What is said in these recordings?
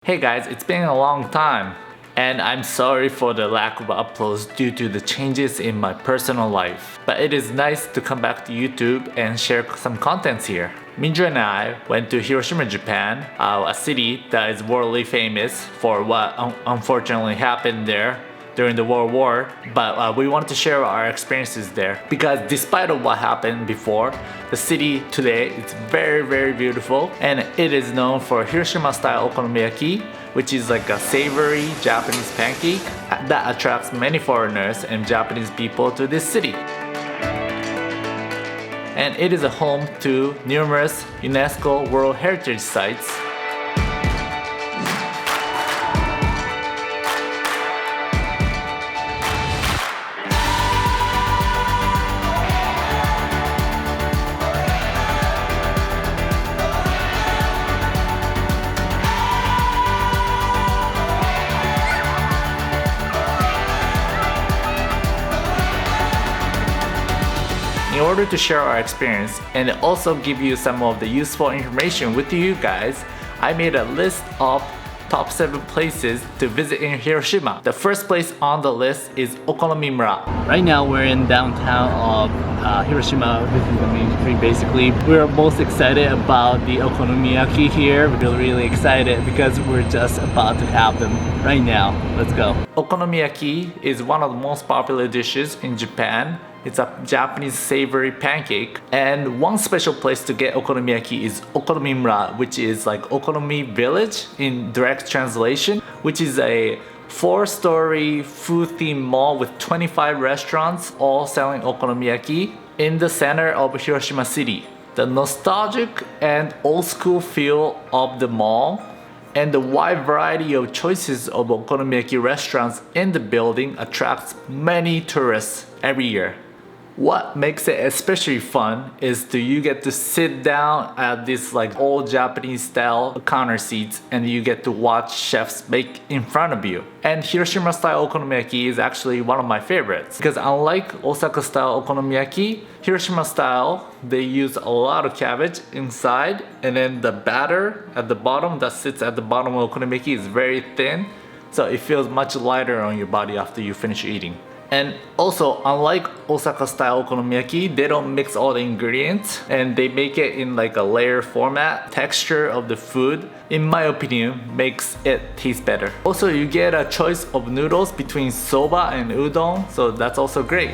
Hey guys, it's been a long time and I'm sorry for the lack of uploads due to the changes in my personal life. But it is nice to come back to YouTube and share some contents here. Minju and I went to Hiroshima, Japan, a city that is worldly famous for what unfortunately happened there during the World War, but we wanted to share our experiences there because despite of what happened before, the city today is very beautiful and it is known for Hiroshima style okonomiyaki, which is like a savory Japanese pancake that attracts many foreigners and Japanese people to this city. And it is a home to numerous UNESCO World Heritage Sites. In order to share our experience and also give you some of the useful information with you guys, I made a list of top 7 places to visit in Hiroshima. The first place on the list is Okonomimura. Right now we're in downtown of Hiroshima. This is the main street basically. We're most excited about the Okonomiyaki here. We're really excited because we're just about to have them right now. Let's go. Okonomiyaki is one of the most popular dishes in Japan. It's a Japanese savory pancake, and one special place to get okonomiyaki is Okonomimura, which is like Okonomi Village in direct translation, which is a 4-story food-themed mall with 25 restaurants all selling okonomiyaki in the center of Hiroshima City. The nostalgic and old-school feel of the mall and the wide variety of choices of okonomiyaki restaurants in the building attracts many tourists every year. What makes it especially fun is you get to sit down at this like old Japanese style counter seats and you get to watch chefs bake in front of you. And Hiroshima style okonomiyaki is actually one of my favorites because unlike Osaka style okonomiyaki, Hiroshima style they use a lot of cabbage inside, and then the batter at the bottom that sits at the bottom of okonomiyaki is very thin, so it feels much lighter on your body after you finish eating. And also, unlike Osaka style okonomiyaki, they don't mix all the ingredients and they make it in like a layer format. Texture of the food, in my opinion, makes it taste better. Also, you get a choice of noodles between soba and udon, so that's also great.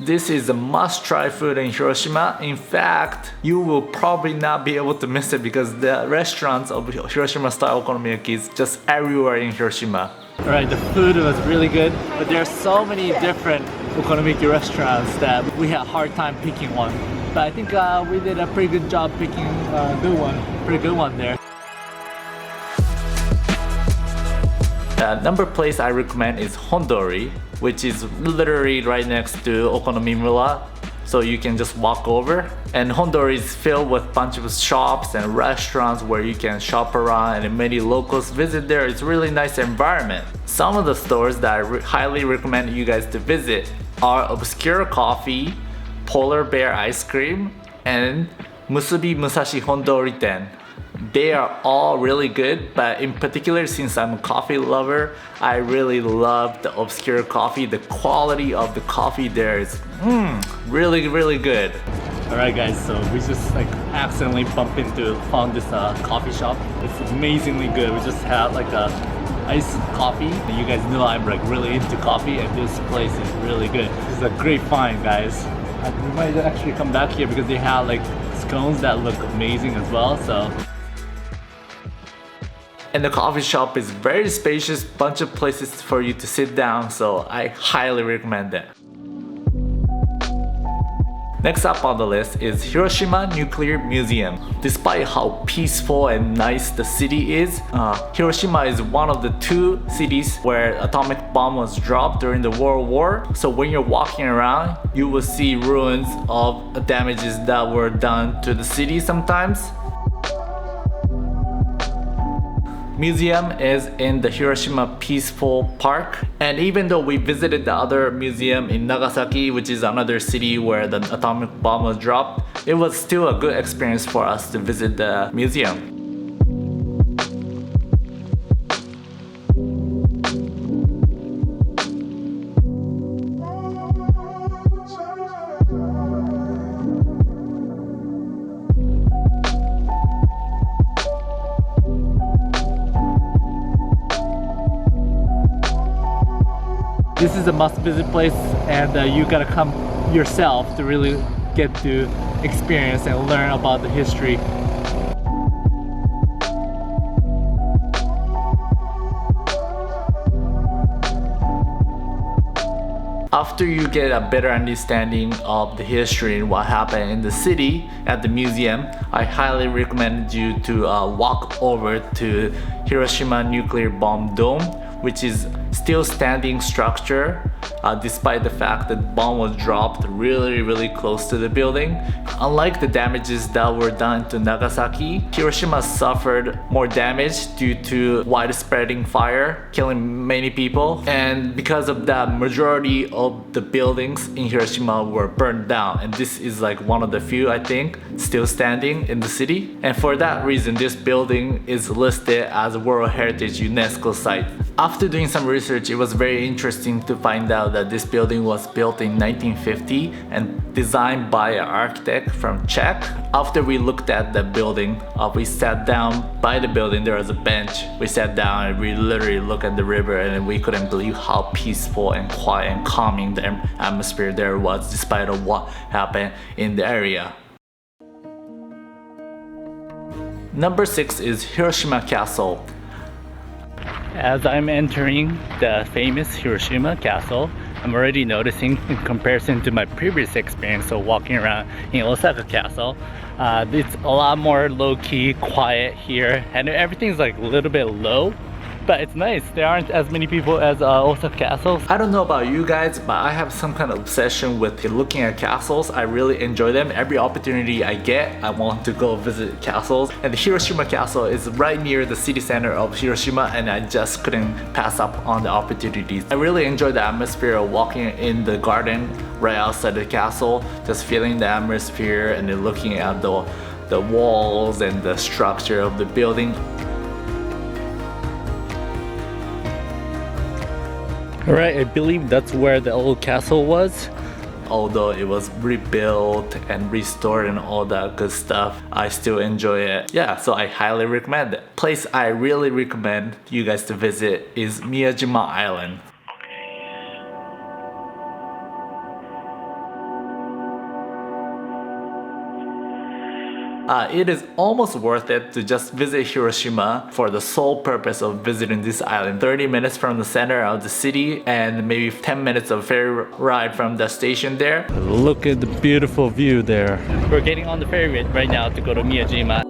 This is a must-try food in Hiroshima. In fact, you will probably not be able to miss it because the restaurants of Hiroshima-style okonomiyaki is just everywhere in Hiroshima. Alright, the food was really good, but there are so many different okonomiyaki restaurants that we had a hard time picking one. But I think we did a pretty good job picking a pretty good one there. Number place I recommend is Doori, which is literally right next to Okonomimura, so you can just walk over. And Doori is filled with a bunch of shops and restaurants where you can shop around and many locals visit there. It's a really nice environment. Some of the stores that I highly recommend you guys to visit are Obscure Coffee, Polar Bear Ice Cream, and Musubi Musashi Hondori Den. They are all really good, but in particular, since I'm a coffee lover, I really love the Obscure Coffee. The quality of the coffee there is really good. Alright guys, so we just like accidentally found this coffee shop. It's amazingly good. We just had like a iced coffee. And you guys know I'm like really into coffee and this place is really good. This is a great find, guys. We might actually come back here because they have like scones that look amazing as well. So. And the coffee shop is very spacious, bunch of places for you to sit down, so I highly recommend that. Next up on the list is Hiroshima Nuclear Museum. Despite how peaceful and nice the city is, Hiroshima is one of the 2 cities where atomic bomb was dropped during the World War. So when you're walking around, you will see ruins of damages that were done to the city sometimes. Museum is in the Hiroshima Peaceful Park, and even though we visited the other museum in Nagasaki, which is another city where the atomic bomb was dropped, it was still a good experience for us to visit the museum. This is a must-visit place, and you gotta come yourself to really get to experience and learn about the history. After you get a better understanding of the history and what happened in the city at the museum, I highly recommend you to walk over to Hiroshima Nuclear Bomb Dome, which is still standing structure despite the fact that bomb was dropped really close to the building. Unlike the damages that were done to Nagasaki, Hiroshima suffered more damage due to widespreading fire, killing many people, and because of that, majority of the buildings in Hiroshima were burned down, and this is like one of the few, I think, still standing in the city. And for that reason, this building is listed as a World Heritage UNESCO site. After doing some research, it was very interesting to find out that this building was built in 1950 and designed by an architect from Czech. After we looked at the building, we sat down by the building. There was a bench. We sat down and we literally looked at the river, and we couldn't believe how peaceful and quiet and calming the atmosphere there was despite of what happened in the area. Number 6 is Hiroshima Castle. As I'm entering the famous Hiroshima Castle, I'm already noticing, in comparison to my previous experience of walking around in Osaka Castle, it's a lot more low-key, quiet here, and everything's like a little bit low, but it's nice. There aren't as many people as Osaka Castles. I don't know about you guys, but I have some kind of obsession with looking at castles. I really enjoy them. Every opportunity I get, I want to go visit castles. And the Hiroshima Castle is right near the city center of Hiroshima, and I just couldn't pass up on the opportunities. I really enjoy the atmosphere of walking in the garden right outside the castle, just feeling the atmosphere and then looking at the walls and the structure of the building. Alright, I believe that's where the old castle was. Although it was rebuilt and restored and all that good stuff, I still enjoy it. Yeah, so I highly recommend it. Place I really recommend you guys to visit is Miyajima Island. It is almost worth it to just visit Hiroshima for the sole purpose of visiting this island. 30 minutes from the center of the city and maybe 10 minutes of ferry ride from the station there. Look at the beautiful view there. We're getting on the ferry right now to go to Miyajima.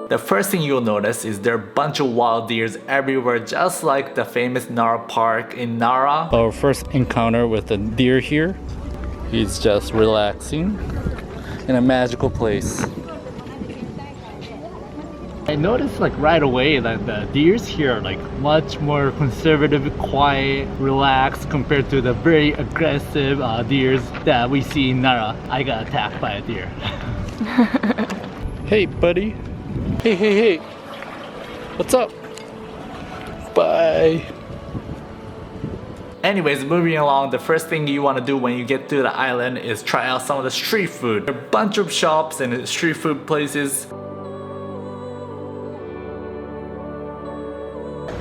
The first thing you'll notice is there are a bunch of wild deers everywhere, just like the famous Nara Park in Nara. Our first encounter with a deer here. He's just relaxing in a magical place. I noticed like right away that the deers here are like much more conservative, quiet, relaxed compared to the very aggressive deers that we see in Nara. I got attacked by a deer. Hey buddy. Hey. What's up? Bye. Anyways, moving along, the first thing you want to do when you get to the island is try out some of the street food. There are a bunch of shops and street food places.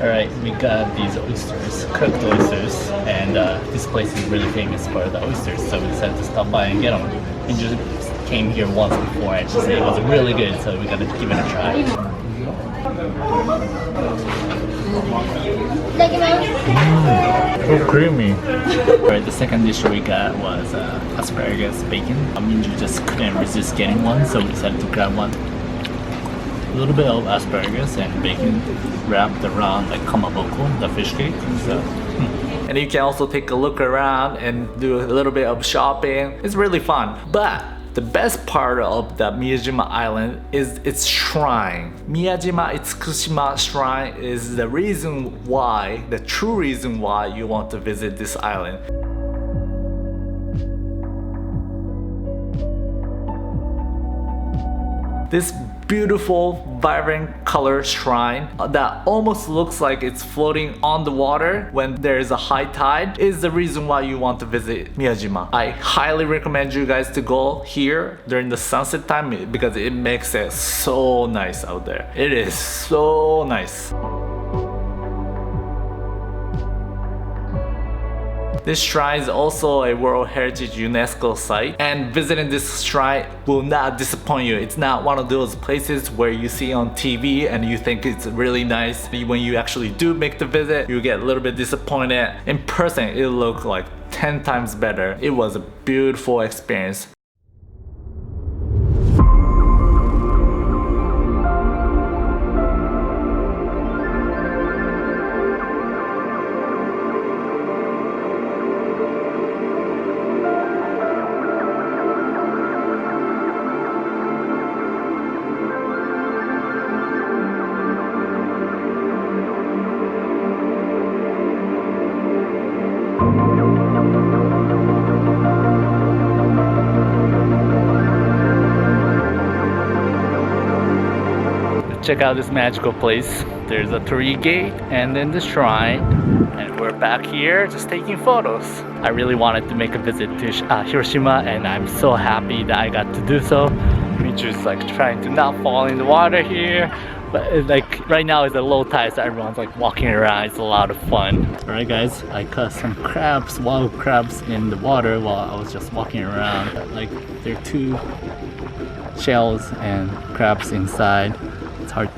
Alright, we got these oysters, cooked oysters, and this place is really famous for the oysters, so we decided to stop by and get them. Enjoy. came here once before and she said it was really good, so we gotta give it a try. So creamy. Right, the second dish we got was asparagus bacon. Minju just couldn't resist getting one, so we decided to grab one. A little bit of asparagus and bacon wrapped around like kamaboko, the fish cake. So. And you can also take a look around and do a little bit of shopping. It's really fun. But the best part of the Miyajima Island is its shrine. Miyajima Itsukushima Shrine is the reason why, the true reason why you want to visit this island. This beautiful, vibrant color shrine that almost looks like it's floating on the water when there is a high tide is the reason why you want to visit Miyajima. I highly recommend you guys to go here during the sunset time because it makes it so nice out there. It is so nice. This shrine is also a World Heritage UNESCO site, and visiting this shrine will not disappoint you. It's not one of those places where you see on TV and you think it's really nice. When you actually do make the visit, you get a little bit disappointed. In person, it looked like 10 times better. It was a beautiful experience. Check out this magical place. There's a Torii gate and then the shrine, and we're back here just taking photos. I really wanted to make a visit to Hiroshima, and I'm so happy that I got to do so. We're just like trying to not fall in the water here, but like right now it's a low tide, so everyone's like walking around. It's a lot of fun. Alright guys, I caught some crabs, wild crabs in the water while I was just walking around. Like there are 2 shells and crabs inside. It's hard.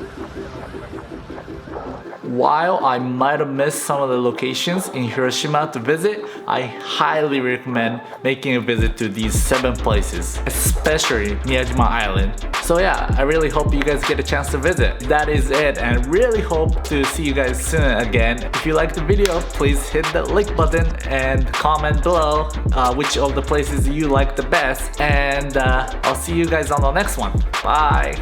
While I might have missed some of the locations in Hiroshima to visit, I highly recommend making a visit to these 7 places, especially Miyajima Island. So yeah, I really hope you guys get a chance to visit. That is it, and really hope to see you guys soon again. If you like the video, please hit the like button and comment below which of the places you like the best, and I'll see you guys on the next one. Bye!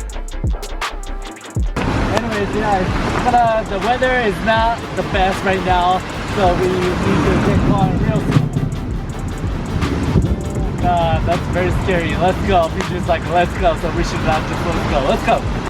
Anyways, yeah, the weather is not the best right now, so we need to get going real soon. God, that's very scary. Let's go. He's just like, let's go, so we should not just let's go. Let's go.